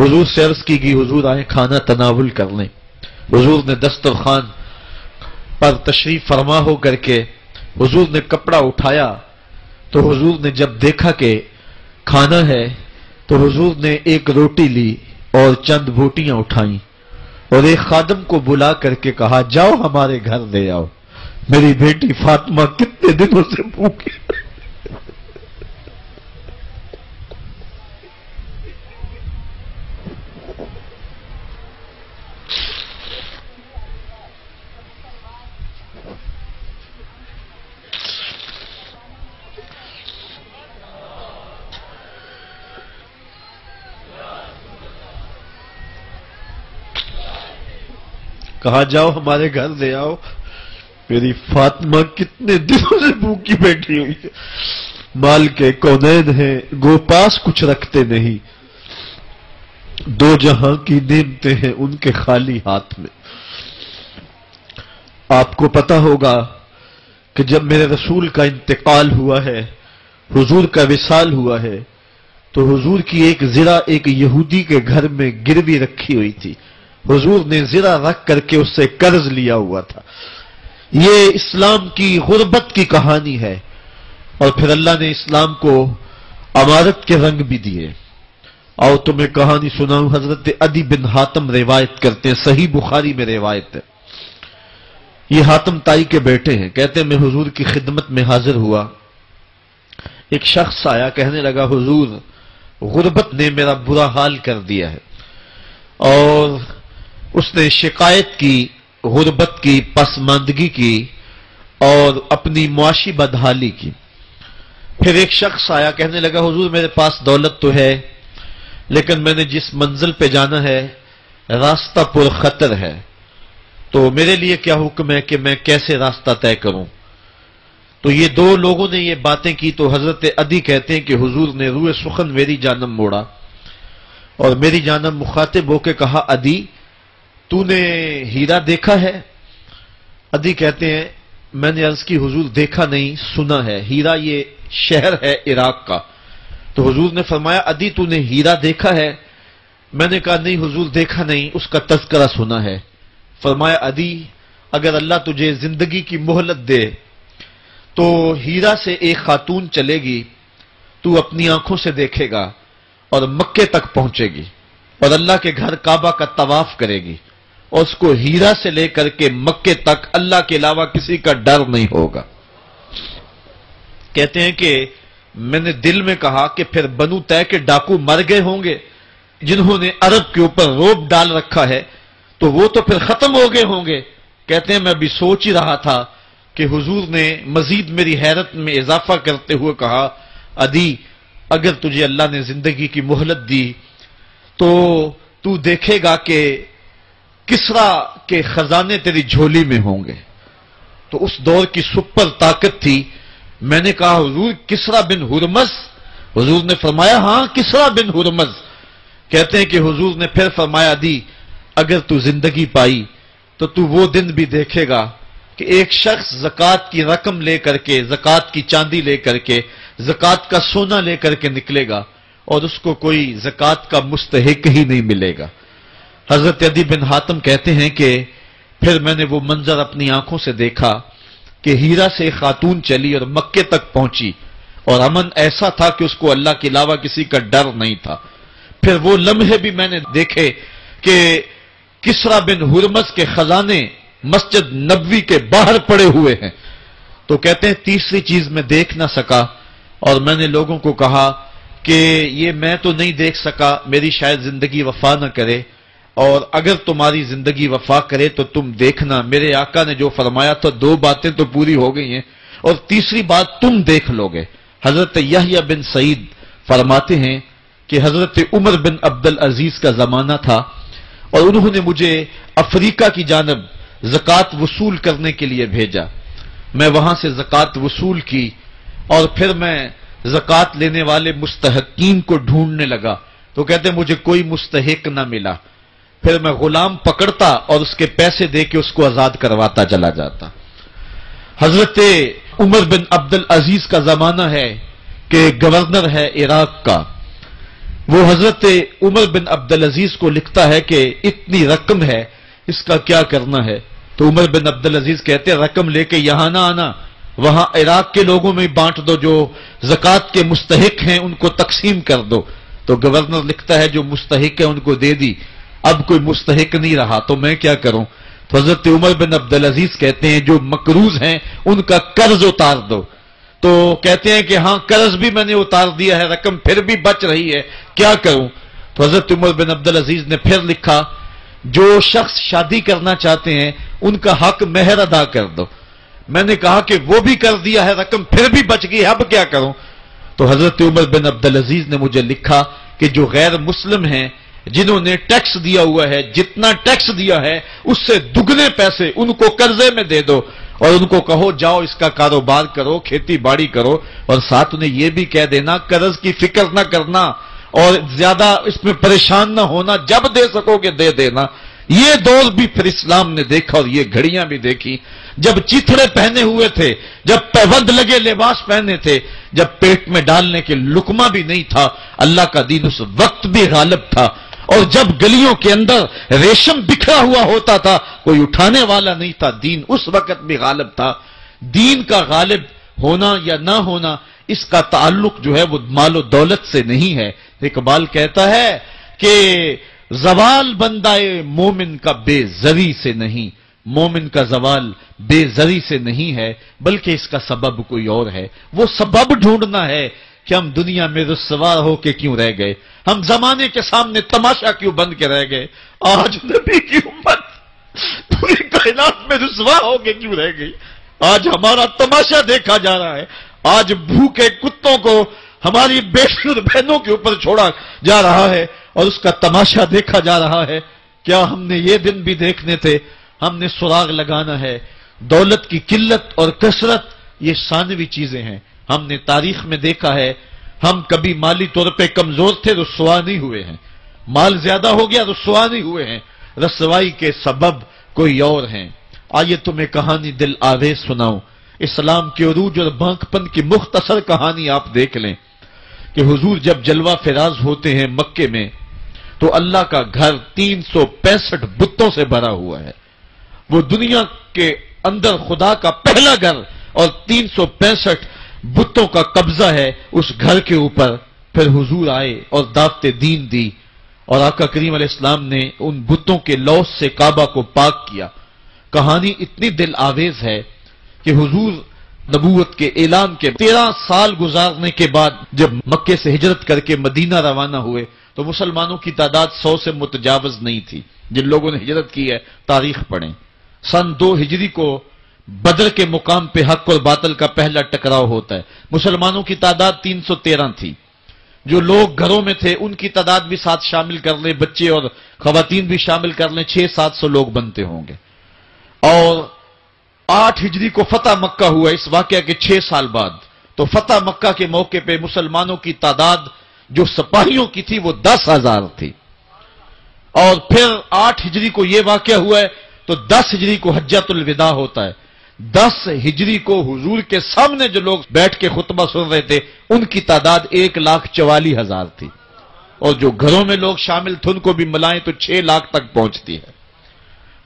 حضور سے عرض کی گئی حضور آئیں کھانا تناول کر لیں. حضور نے دسترخوان پر تشریف فرما ہو کر کے حضور نے کپڑا اٹھایا تو حضور نے جب دیکھا کہ کھانا ہے تو حضور نے ایک روٹی لی اور چند بوٹیاں اٹھائیں اور ایک خادم کو بلا کر کے کہا جاؤ ہمارے گھر لے آؤ، میری بیٹی فاطمہ کتنے دنوں سے بھوکی. کہا جاؤ ہمارے گھر لے آؤ، میری فاطمہ کتنے دنوں سے بھوکی بیٹھی ہوئی ہے. مال کے کونین ہیں گو پاس کچھ رکھتے نہیں، دو جہاں کی نعمتیں ہیں ان کے خالی ہاتھ میں. آپ کو پتا ہوگا کہ جب میرے رسول کا انتقال ہوا ہے، حضور کا وصال ہوا ہے، تو حضور کی ایک زرہ ایک یہودی کے گھر میں گروی رکھی ہوئی تھی. حضور نے زرہ رکھ کر کے اس سے قرض لیا ہوا تھا. یہ اسلام کی غربت کی کہانی ہے اور پھر اللہ نے اسلام کو امارت کے رنگ بھی دیے. اور تمہیں کہانی سناؤں، حضرت عدی بن حاتم روایت کرتے ہیں، صحیح بخاری میں روایت ہے. یہ حاتم تائی کے بیٹے ہیں. کہتے ہیں میں حضور کی خدمت میں حاضر ہوا، ایک شخص آیا کہنے لگا حضور غربت نے میرا برا حال کر دیا ہے، اور اس نے شکایت کی غربت کی، پسماندگی کی اور اپنی معاشی بدحالی کی. پھر ایک شخص آیا کہنے لگا حضور میرے پاس دولت تو ہے لیکن میں نے جس منزل پہ جانا ہے راستہ پر خطر ہے، تو میرے لیے کیا حکم ہے کہ میں کیسے راستہ طے کروں. تو یہ دو لوگوں نے یہ باتیں کی تو حضرت عدی کہتے ہیں کہ حضور نے روئے سخن میری جانب موڑا اور میری جانب مخاطب ہو کے کہا عدی تو نے ہیرا دیکھا ہے؟ عدی کہتے ہیں میں نے عرض کی حضور دیکھا نہیں، سنا ہے. ہیرا یہ شہر ہے عراق کا. تو حضور نے فرمایا عدی تو نے ہیرا دیکھا ہے؟ میں نے کہا نہیں حضور دیکھا نہیں، اس کا تذکرہ سنا ہے. فرمایا عدی اگر اللہ تجھے زندگی کی مہلت دے تو ہیرا سے ایک خاتون چلے گی، تو اپنی آنکھوں سے دیکھے گا اور مکے تک پہنچے گی اور اللہ کے گھر کعبہ کا طواف کرے گی اور اس کو ہیرا سے لے کر کے مکے تک اللہ کے علاوہ کسی کا ڈر نہیں ہوگا. کہتے ہیں کہ میں نے دل میں کہا کہ پھر بنو طے کے ڈاکو مر گئے ہوں گے جنہوں نے عرب کے اوپر روب ڈال رکھا ہے، تو وہ تو پھر ختم ہو گئے ہوں گے. کہتے ہیں میں بھی سوچ ہی رہا تھا کہ حضور نے مزید میری حیرت میں اضافہ کرتے ہوئے کہا عدی اگر تجھے اللہ نے زندگی کی مہلت دی تو دیکھے گا کہ کسرا کے خزانے تیری جھولی میں ہوں گے. تو اس دور کی سپر طاقت تھی. میں نے کہا حضور کسرا بن ہرمز؟ حضور نے فرمایا ہاں کسرا بن ہرمز. کہتے ہیں کہ حضور نے پھر فرمایا عدی اگر تو زندگی پائی تو تو وہ دن بھی دیکھے گا کہ ایک شخص زکوٰۃ کی رقم لے کر کے، زکوٰۃ کی چاندی لے کر کے، زکوٰۃ کا سونا لے کر کے نکلے گا اور اس کو کوئی زکوٰۃ کا مستحق ہی نہیں ملے گا. حضرت عدی بن حاتم کہتے ہیں کہ پھر میں نے وہ منظر اپنی آنکھوں سے دیکھا کہ ہیرا سے خاتون چلی اور مکے تک پہنچی اور امن ایسا تھا کہ اس کو اللہ کے علاوہ کسی کا ڈر نہیں تھا. پھر وہ لمحے بھی میں نے دیکھے کہ کسرا بن ہرمز کے خزانے مسجد نبوی کے باہر پڑے ہوئے ہیں. تو کہتے ہیں تیسری چیز میں دیکھ نہ سکا اور میں نے لوگوں کو کہا کہ یہ میں تو نہیں دیکھ سکا، میری شاید زندگی وفا نہ کرے، اور اگر تمہاری زندگی وفا کرے تو تم دیکھنا میرے آقا نے جو فرمایا تھا دو باتیں تو پوری ہو گئی ہیں اور تیسری بات تم دیکھ لو گے. حضرت یحییٰ بن سعید فرماتے ہیں کہ حضرت عمر بن عبد العزیز کا زمانہ تھا اور انہوں نے مجھے افریقہ کی جانب زکوٰۃ وصول کرنے کے لیے بھیجا. میں وہاں سے زکوٰۃ وصول کی اور پھر میں زکوٰۃ لینے والے مستحقین کو ڈھونڈنے لگا تو کہتے مجھے کوئی مستحق نہ ملا. پھر میں غلام پکڑتا اور اس کے پیسے دے کے اس کو آزاد کرواتا چلا جاتا. حضرت عمر بن عبد العزیز کا زمانہ ہے کہ گورنر ہے عراق کا. وہ حضرت عمر بن عبدالعزیز کو لکھتا ہے کہ اتنی رقم ہے، اس کا کیا کرنا ہے؟ تو عمر بن عبدالعزیز کہتے ہیں رقم لے کے یہاں نہ آنا، وہاں عراق کے لوگوں میں بانٹ دو، جو زکوٰۃ کے مستحق ہیں ان کو تقسیم کر دو۔ تو گورنر لکھتا ہے جو مستحق ہے ان کو دے دی، اب کوئی مستحق نہیں رہا تو میں کیا کروں؟ تو حضرت عمر بن عبدالعزیز کہتے ہیں جو مقروض ہیں ان کا قرض اتار دو۔ تو کہتے ہیں کہ ہاں قرض بھی میں نے اتار دیا ہے، رقم پھر بھی بچ رہی ہے، کیا کروں؟ تو حضرت عمر بن عبدالعزیز نے پھر لکھا جو شخص شادی کرنا چاہتے ہیں ان کا حق مہر ادا کر دو۔ میں نے کہا کہ وہ بھی کر دیا ہے، رقم پھر بھی بچ گئی، اب کیا کروں؟ تو حضرت عمر بن عبدالعزیز نے مجھے لکھا کہ جو غیر مسلم ہیں جنہوں نے ٹیکس دیا ہوا ہے، جتنا ٹیکس دیا ہے اس سے دگنے پیسے ان کو قرضے میں دے دو، اور ان کو کہو جاؤ اس کا کاروبار کرو، کھیتی باڑی کرو، اور ساتھ انہیں یہ بھی کہہ دینا قرض کی فکر نہ کرنا اور زیادہ اس میں پریشان نہ ہونا، جب دے سکو گے دے دینا۔ یہ دور بھی پھر اسلام نے دیکھا اور یہ گھڑیاں بھی دیکھی، جب چیتھڑے پہنے ہوئے تھے، جب پیوند لگے لباس پہنے تھے، جب پیٹ میں ڈالنے کے لقمہ بھی نہیں تھا، اللہ کا دین اس وقت بھی غالب تھا، اور جب گلیوں کے اندر ریشم بکھرا ہوا ہوتا تھا کوئی اٹھانے والا نہیں تھا، دین اس وقت بھی غالب تھا۔ دین کا غالب ہونا یا نہ ہونا اس کا تعلق جو ہے وہ مال و دولت سے نہیں ہے۔ اقبال کہتا ہے کہ زوال بندہ مومن کا بے زری سے نہیں، مومن کا زوال بے زری سے نہیں ہے بلکہ اس کا سبب کوئی اور ہے۔ وہ سبب ڈھونڈنا ہے کہ ہم دنیا میں رسوا ہو کے کیوں رہ گئے، ہم زمانے کے سامنے تماشا کیوں بن کے رہ گئے، آج نبی کی امت پوری کائنات میں رسوا ہو کے کیوں رہ گئی، آج ہمارا تماشا دیکھا جا رہا ہے، آج بھوکے کتوں کو ہماری بیٹی اور بہنوں کے اوپر چھوڑا جا رہا ہے اور اس کا تماشا دیکھا جا رہا ہے۔ کیا ہم نے یہ دن بھی دیکھنے تھے؟ ہم نے سراغ لگانا ہے۔ دولت کی قلت اور کثرت یہ ثانوی چیزیں ہیں، ہم نے تاریخ میں دیکھا ہے ہم کبھی مالی طور پہ کمزور تھے، رسوا نہیں ہوئے ہیں، مال زیادہ ہو گیا رسوا نہیں ہوئے ہیں، رسوائی کے سبب کوئی اور ہیں۔ آئیے تمہیں کہانی دل آویز سناؤں، اسلام کے عروج اور بانکپن کی مختصر کہانی آپ دیکھ لیں کہ حضور جب جلوہ فراز ہوتے ہیں مکے میں تو اللہ کا گھر 365 بتوں سے بھرا ہوا ہے، وہ دنیا کے اندر خدا کا پہلا گھر اور 365 بتوں کا قبضہ ہے اس گھر کے اوپر۔ پھر حضور آئے اور دعوت دین دی اور آقا کریم علیہ السلام نے ان بتوں کے لوث سے کعبہ کو پاک کیا۔ کہانی اتنی دل آویز ہے کہ حضور نبوت کے اعلان کے 13 سال گزارنے کے بعد جب مکے سے ہجرت کر کے مدینہ روانہ ہوئے تو مسلمانوں کی تعداد 100 سے متجاوز نہیں تھی۔ جن لوگوں نے ہجرت کی ہے تاریخ پڑھیں، سن 2 ہجری کو بدر کے مقام پہ حق اور باطل کا پہلا ٹکراؤ ہوتا ہے۔ مسلمانوں کی تعداد 313 تھی، جو لوگ گھروں میں تھے ان کی تعداد بھی ساتھ شامل کر لیں، بچے اور خواتین بھی شامل کر لیں، 600-700 لوگ بنتے ہوں گے۔ اور 8 ہجری کو فتح مکہ ہوا اس واقعہ کے 6 سال بعد، تو فتح مکہ کے موقع پہ مسلمانوں کی تعداد جو سپاہیوں کی تھی وہ 10,000 تھی۔ اور پھر 8 ہجری کو یہ واقعہ ہوا ہے تو 10 ہجری کو حجۃ الوداع ہوتا ہے۔ 10 ہجری کو حضور کے سامنے جو لوگ بیٹھ کے خطبہ سن رہے تھے ان کی تعداد 1,44,000 تھی، اور جو گھروں میں لوگ شامل تھے ان کو بھی ملائیں تو 6 لاکھ تک پہنچتی ہے۔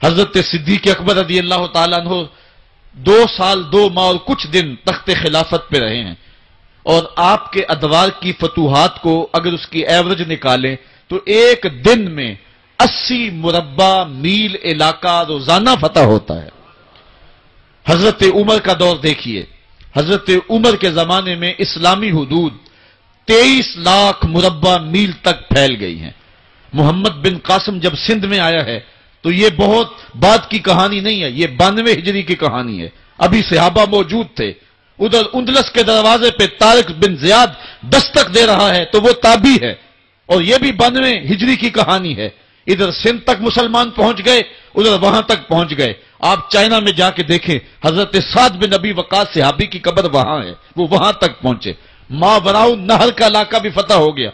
حضرت صدیق اکبر رضی اللہ تعالیٰ عنہ 2 سال 2 ماہ اور کچھ دن تخت خلافت پہ رہے ہیں، اور آپ کے ادوار کی فتوحات کو اگر اس کی ایوریج نکالیں تو ایک دن میں 80 مربع میل علاقہ روزانہ فتح ہوتا ہے۔ حضرت عمر کا دور دیکھیے، حضرت عمر کے زمانے میں اسلامی حدود 23 لاکھ مربع میل تک پھیل گئی ہیں۔ محمد بن قاسم جب سندھ میں آیا ہے تو یہ بہت بعد کی کہانی نہیں ہے، یہ 92 ہجری کی کہانی ہے، ابھی صحابہ موجود تھے۔ ادھر اندلس کے دروازے پہ طارق بن زیاد دستک دے رہا ہے تو وہ تابعی ہے، اور یہ بھی 92 ہجری کی کہانی ہے۔ ادھر سندھ تک مسلمان پہنچ گئے، ادھر وہاں تک پہنچ گئے۔ آپ چائنا میں جا کے دیکھیں، حضرت سعد بن ابی وقاص صحابی کی قبر وہاں ہے، وہ وہاں تک پہنچے۔ ماوراء النہر کا علاقہ بھی فتح ہو گیا۔